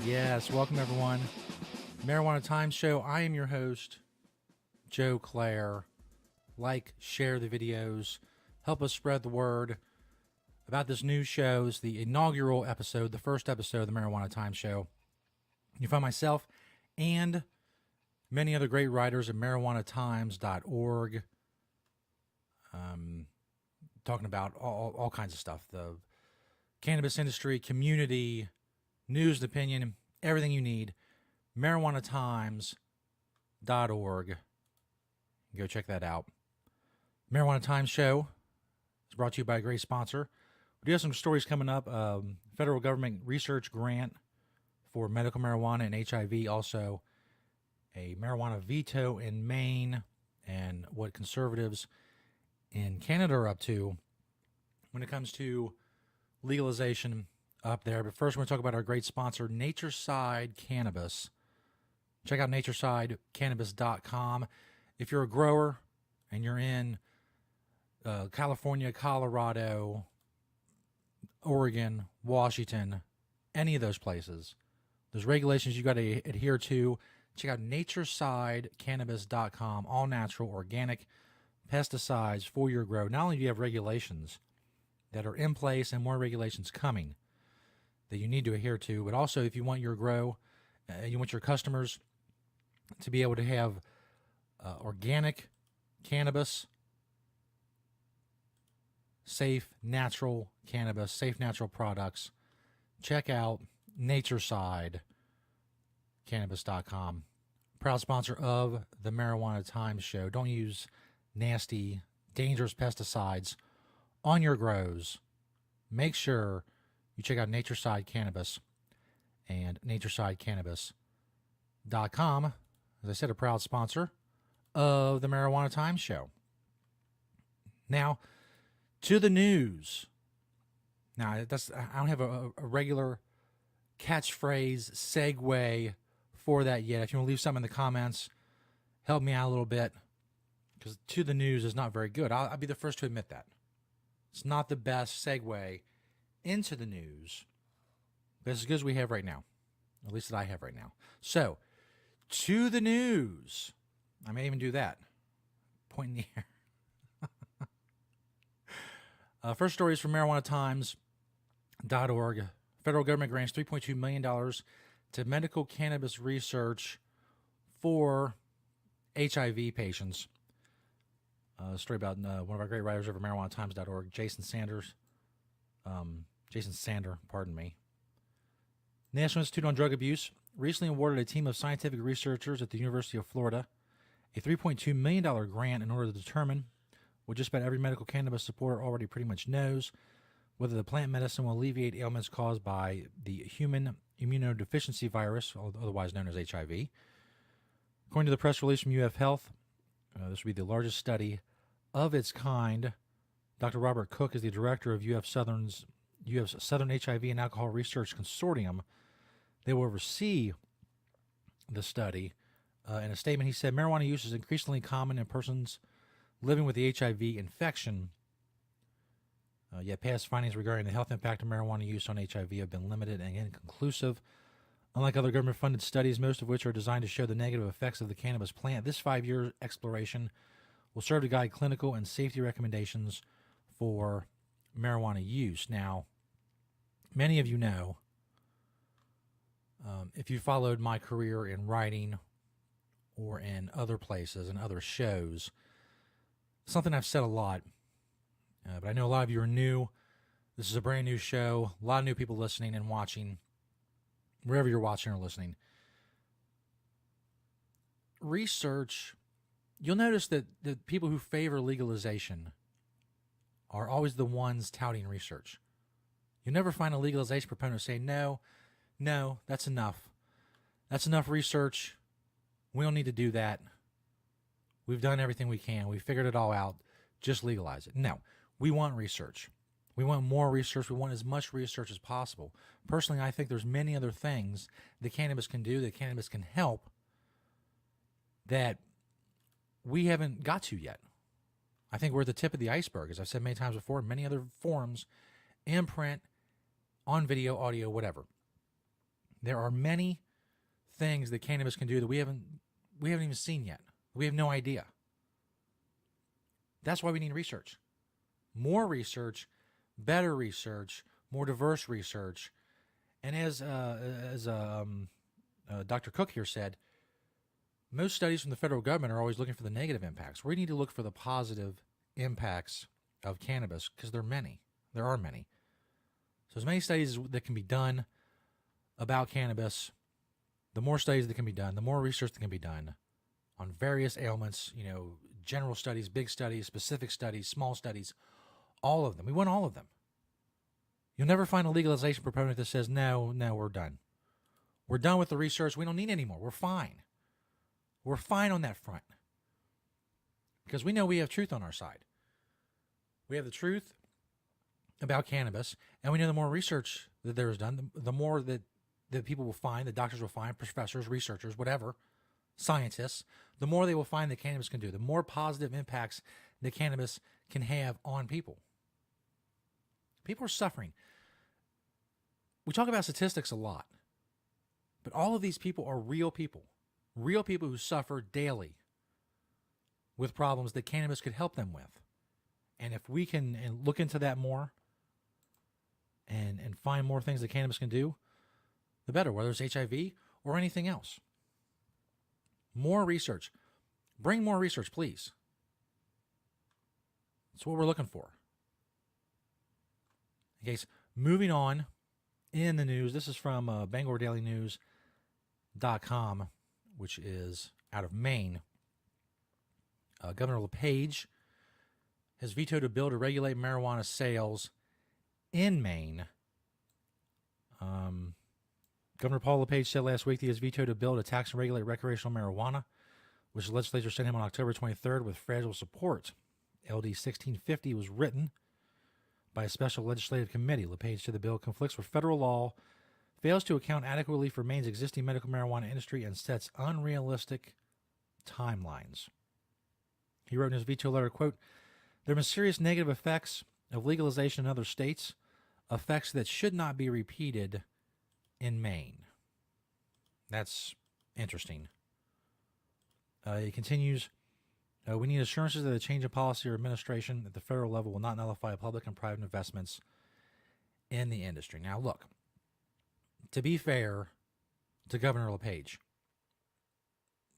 Yes, welcome everyone. Marijuana Time Show. I am your host, Joe Klare. Like, share the videos, help us spread the word about this new show. It's the inaugural episode, the first episode of the Marijuana Time Show. You find myself and many other great writers at marijuanatimes.org talking about all kinds of stuff. The cannabis industry, community, news and opinion, everything you need. marijuanatimes.org. Go check that out. Marijuana Times Show is brought to you by a great sponsor. We do have some stories coming up. Federal government research grant for medical marijuana and HIV. Also, a marijuana veto in Maine and what conservatives in Canada are up to when it comes to legalization up there. But first, we're going to talk about our great sponsor, Natureside Cannabis. Check out naturesideCannabis.com. If you're a grower and you're in California, Colorado, Oregon, Washington, any of those places, there's regulations you got to adhere to. Check out naturesidecannabis.com. All natural, organic pesticides for your grow. Not only do you have regulations that are in place and more regulations coming that you need to adhere to, but also if you want your grow, you want your customers to be able to have organic cannabis, safe natural cannabis, safe natural products, check out naturesidecannabis.com. Proud sponsor of the Marijuana Times Show. Don't use nasty, dangerous pesticides on your grows. Make sure you check out Natureside Cannabis and naturesidecannabis.com. As I said, a proud sponsor of the Marijuana Times Show. Now, to the news. Now, I don't have a regular catchphrase, segue for that yet. If you want to leave something in the comments, help me out a little bit, because to the news is not very good. I'll be the first to admit that. It's not the best segue into the news, but it's as good as we have right now, at least that I have right now. So, to the news. I may even do that. Point in the air. First story is from marijuanatimes.org. Federal government grants $3.2 million to medical cannabis research for HIV patients. A story about one of our great writers over at marijuanatimes.org, Jason Sander, pardon me. National Institute on Drug Abuse recently awarded a team of scientific researchers at the University of Florida a $3.2 million grant in order to determine what just about every medical cannabis supporter already pretty much knows, whether the plant medicine will alleviate ailments caused by the human immunodeficiency virus, otherwise known as HIV. According to the press release from UF Health, this will be the largest study of its kind. Dr. Robert Cook is the director of UF's Southern HIV and Alcohol Research Consortium. They will oversee the study. In a statement, he said, marijuana use is increasingly common in persons living with the HIV infection. Yet past findings regarding the health impact of marijuana use on HIV have been limited and inconclusive. Unlike other government-funded studies, most of which are designed to show the negative effects of the cannabis plant, this 5-year exploration will serve to guide clinical and safety recommendations for marijuana use. Now, many of you know, if you followed my career in writing or in other places and other shows, something I've said a lot, but I know a lot of you are new. This is a brand new show, a lot of new people listening and watching, wherever you're watching or listening. Research, you'll notice that the people who favor legalization are always the ones touting research. You'll never find a legalization proponent say, no, that's enough. That's enough research. We don't need to do that. We've done everything we can. We figured it all out. Just legalize it. No, we want research. We want more research. We want as much research as possible. Personally, I think there's many other things that cannabis can do, that cannabis can help, that we haven't got to yet. I think we're at the tip of the iceberg, as I've said many times before, in many other forums, in print, on video, audio, whatever. There are many things that cannabis can do that we haven't even seen yet. We have no idea. That's why we need research. More research, better research, more diverse research. And as Dr. Cook here said, most studies from the federal government are always looking for the negative impacts. We need to look for the positive impacts of cannabis because there are many. There are many. So as many studies that can be done about cannabis, the more studies that can be done, the more research that can be done on various ailments, general studies, big studies, specific studies, small studies, all of them. We want all of them. You'll never find a legalization proponent that says, no, we're done. We're done with the research. We don't need any more. We're fine. We're fine on that front. Because we know we have truth on our side. We have the truth about cannabis, and we know the more research that there is done, the more that people will find, the doctors will find, professors, researchers, whatever, scientists, the more they will find that cannabis can do, the more positive impacts that cannabis can have on people. People are suffering. We talk about statistics a lot, but all of these people are real people who suffer daily with problems that cannabis could help them with. And if we can look into that more and find more things that cannabis can do, the better, whether it's HIV or anything else. More research. Bring more research, please. That's what we're looking for. Okay, so moving on in the news, this is from BangorDailyNews.com, which is out of Maine. Governor LePage has vetoed a bill to regulate marijuana sales in Maine. Governor Paul LePage said last week that he has vetoed a bill to tax and regulate recreational marijuana, which the legislature sent him on October 23rd with fragile support. LD 1650 was written by a special legislative committee. LePage said the bill conflicts with federal law, fails to account adequately for Maine's existing medical marijuana industry, and sets unrealistic timelines. He wrote in his veto letter, quote, "There have been serious negative effects of legalization in other states, effects that should not be repeated in Maine." That's interesting. He continues, "We need assurances that a change in policy or administration at the federal level will not nullify public and private investments in the industry." Now, look, to be fair to Governor LePage,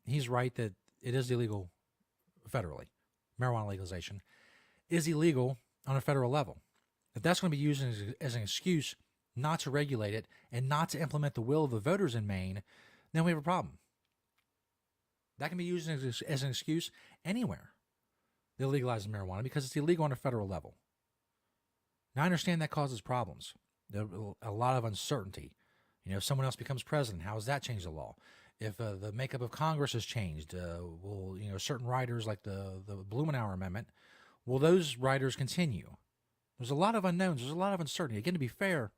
he's right that it is illegal federally. Marijuana legalization is illegal on a federal level. If that's going to be used as an excuse not to regulate it and not to implement the will of the voters in Maine, then we have a problem. That can be used as an excuse anywhere that legalizes marijuana because it's illegal on a federal level. Now, I understand that causes problems. There's a lot of uncertainty. If someone else becomes president, how does that change the law? If the makeup of Congress has changed, will certain riders like the Blumenauer Amendment, will those riders continue? There's a lot of unknowns. There's a lot of uncertainty. Again, to be fair,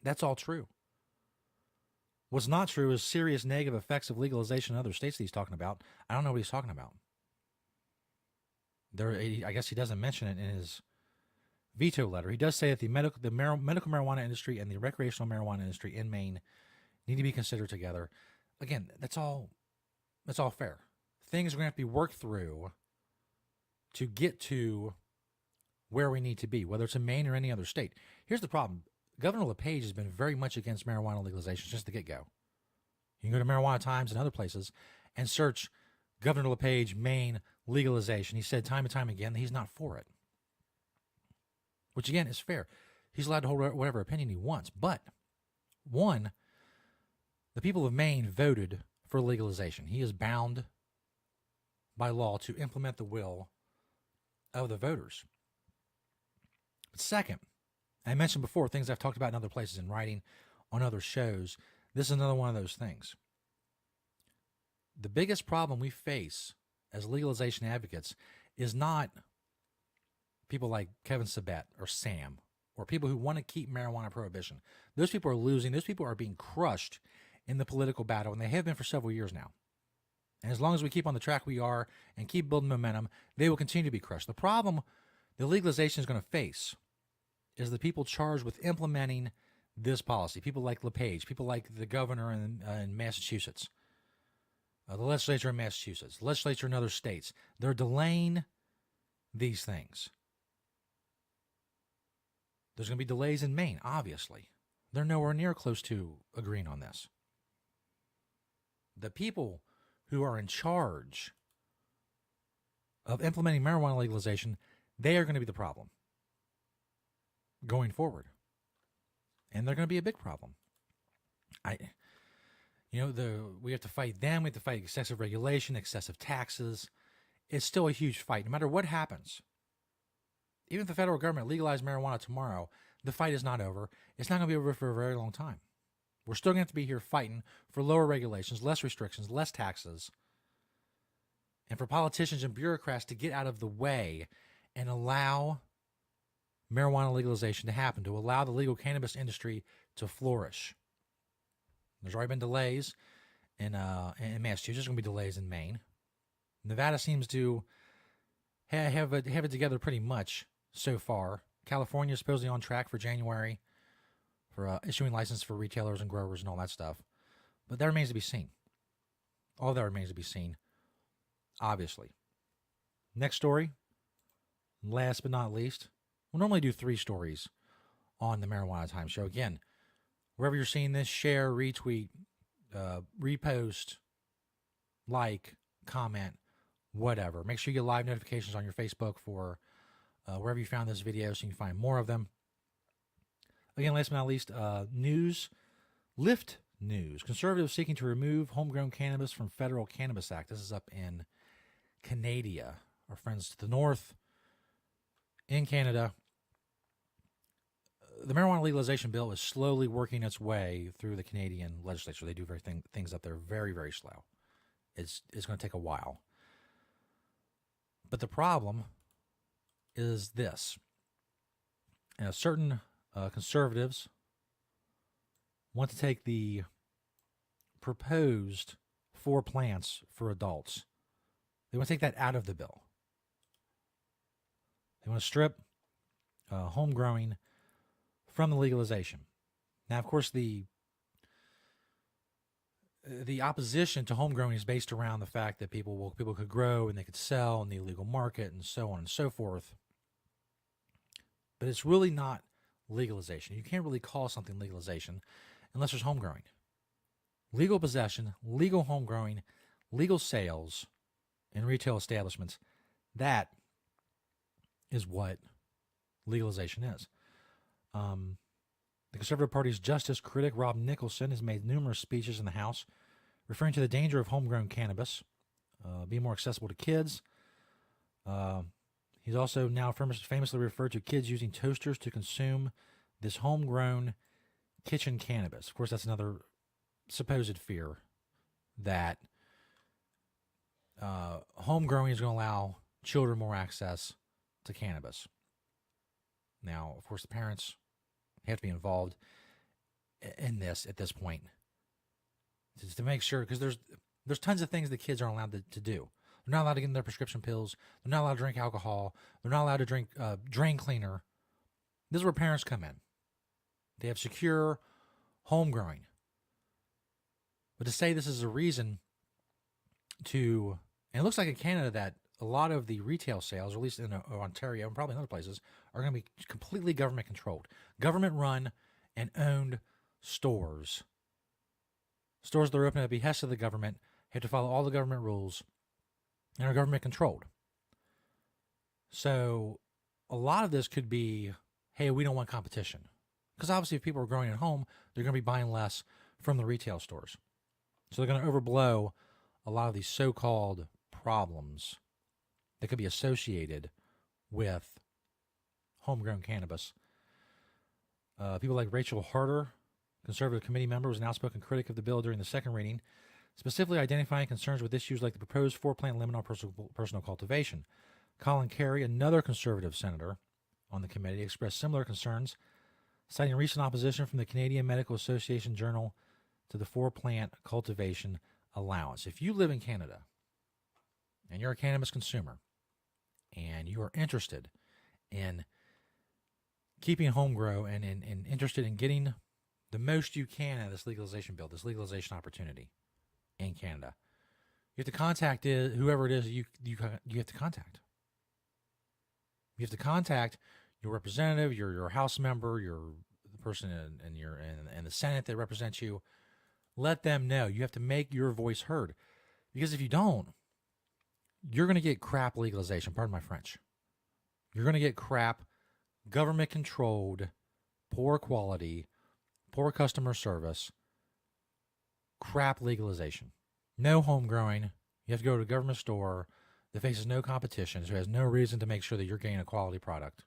that's all true. What's not true is serious negative effects of legalization in other states that he's talking about. I don't know what he's talking about. I guess he doesn't mention it in his veto letter. He does say that the medical marijuana industry and the recreational marijuana industry in Maine need to be considered together. Again, that's all fair. Things are going to have to be worked through to get to where we need to be, whether it's in Maine or any other state. Here's the problem. Governor LePage has been very much against marijuana legalization since the get-go. You can go to Marijuana Times and other places and search Governor LePage, Maine legalization. He said time and time again that he's not for it, which, again, is fair. He's allowed to hold whatever opinion he wants. But, one, the people of Maine voted for legalization. He is bound by law to implement the will of the voters. But second, I mentioned before things I've talked about in other places in writing, on other shows. This is another one of those things. The biggest problem we face as legalization advocates is not people like Kevin Sabet or Sam or people who want to keep marijuana prohibition. Those people are losing. Those people are being crushed in the political battle, and they have been for several years now. And as long as we keep on the track we are and keep building momentum, they will continue to be crushed. The problem the legalization is going to face is the people charged with implementing this policy. People like LePage, people like the governor in Massachusetts, the legislature in Massachusetts, the legislature in other states. They're delaying these things. There's going to be delays in Maine, obviously. They're nowhere near close to agreeing on this. The people who are in charge of implementing marijuana legalization, they are going to be the problem going forward. And they're going to be a big problem. We have to fight them. We have to fight excessive regulation, excessive taxes. It's still a huge fight, no matter what happens. Even if the federal government legalized marijuana tomorrow, the fight is not over. It's not going to be over for a very long time. We're still going to have to be here fighting for lower regulations, less restrictions, less taxes, and for politicians and bureaucrats to get out of the way and allow marijuana legalization to happen, to allow the legal cannabis industry to flourish. There's already been delays in Massachusetts. There's going to be delays in Maine. Nevada seems to have it together pretty much so far. California is supposedly on track for January for issuing licenses for retailers and growers and all that stuff. But that remains to be seen. All that remains to be seen, obviously. Next story, last but not least. We'll normally do 3 stories on the Marijuana Time Show. Again, wherever you're seeing this, share, retweet, repost, like, comment, whatever. Make sure you get live notifications on your Facebook for wherever you found this video so you can find more of them. Again, last but not least, Lyft news. Conservatives seeking to remove homegrown cannabis from federal Cannabis Act. This is up in Canada. Our friends to the north in Canada. The marijuana legalization bill is slowly working its way through the Canadian legislature. They do things up there very, very slow. It's going to take a while. But the problem is this. Certain conservatives want to take the proposed 4 plants for adults. They want to take that out of the bill. They want to strip home growing from the legalization. Now, of course, the opposition to home growing is based around the fact that people could grow and they could sell in the illegal market and so on and so forth. But it's really not legalization. You can't really call something legalization unless there's home growing. Legal possession, legal home growing, legal sales in retail establishments, that is what legalization is. The Conservative Party's justice critic, Rob Nicholson, has made numerous speeches in the House referring to the danger of homegrown cannabis being more accessible to kids. He's also now famously referred to kids using toasters to consume this homegrown kitchen cannabis. Of course, that's another supposed fear that home growing is going to allow children more access to cannabis. Now, of course, the parents have to be involved in this at this point to make sure, because there's tons of things that kids aren't allowed to do. They're not allowed to get in their prescription pills. They're not allowed to drink alcohol. They're not allowed to drink drain cleaner. This is where parents come in. They have secure home growing. But to say this is a reason to, and it looks like in Canada that a lot of the retail sales, or at least in Ontario and probably in other places, are going to be completely government controlled. Government run and owned stores. Stores that are open at the behest of the government have to follow all the government rules and are government controlled. So a lot of this could be, hey, we don't want competition. Because obviously if people are growing at home, they're going to be buying less from the retail stores. So they're going to overblow a lot of these so-called problems that could be associated with homegrown cannabis. People like Rachel Harder, Conservative committee member, was an outspoken critic of the bill during the second reading, specifically identifying concerns with issues like the proposed 4-plant limit on personal cultivation. Colin Carey, another Conservative senator on the committee, expressed similar concerns, citing recent opposition from the Canadian Medical Association Journal to the 4-plant cultivation allowance. If you live in Canada and you're a cannabis consumer and you are interested in keeping home grow and interested in getting the most you can out of this legalization bill, this legalization opportunity in Canada. You have to contact whoever it is you have to contact. You have to contact your representative, your House member, the person in the Senate that represents you. Let them know. You have to make your voice heard. Because if you don't, you're going to get crap legalization. Pardon my French. You're going to get crap, government-controlled, poor quality, poor customer service, crap legalization. No home growing. You have to go to a government store that faces no competition, so has no reason to make sure that you're getting a quality product.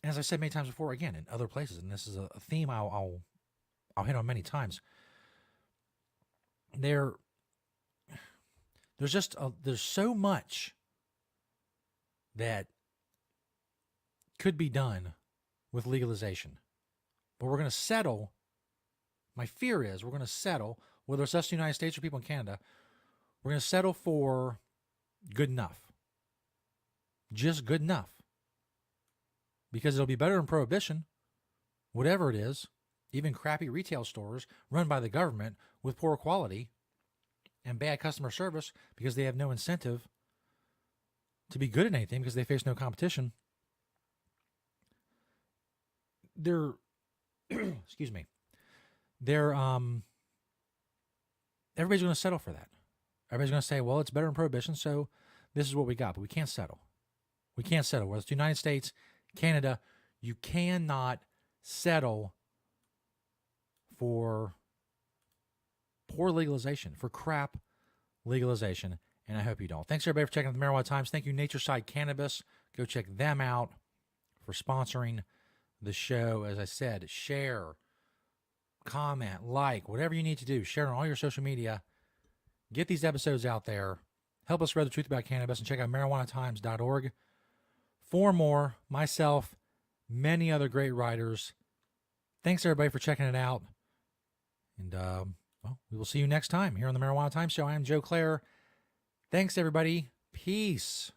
As I said many times before, again, in other places, and this is a theme I'll hit on many times. There's so much that could be done with legalization, but we're going to settle. My fear is we're going to settle, whether it's us in the United States or people in Canada, we're going to settle for good enough. Just good enough. Because it'll be better than prohibition, whatever it is, even crappy retail stores run by the government with poor quality and bad customer service because they have no incentive to be good at anything because they face no competition. They're, excuse me, everybody's going to settle for that. Everybody's going to say, well, it's better than prohibition, so this is what we got. But we can't settle. We can't settle. Whether it's the United States, Canada, you cannot settle for poor legalization, for crap legalization, and I hope you don't. Thanks, everybody, for checking out the Marijuana Times. Thank you, Natureside Cannabis. Go check them out for sponsoring the show. As I said, share, comment, like, whatever you need to do. Share on all your social media. Get these episodes out there. Help us spread the truth about cannabis, and check out marijuanatimes.org for more. Myself, many other great writers. Thanks, everybody, for checking it out. And, we will see you next time here on the Marijuana Times Show. I am Joe Klare. Thanks, everybody. Peace.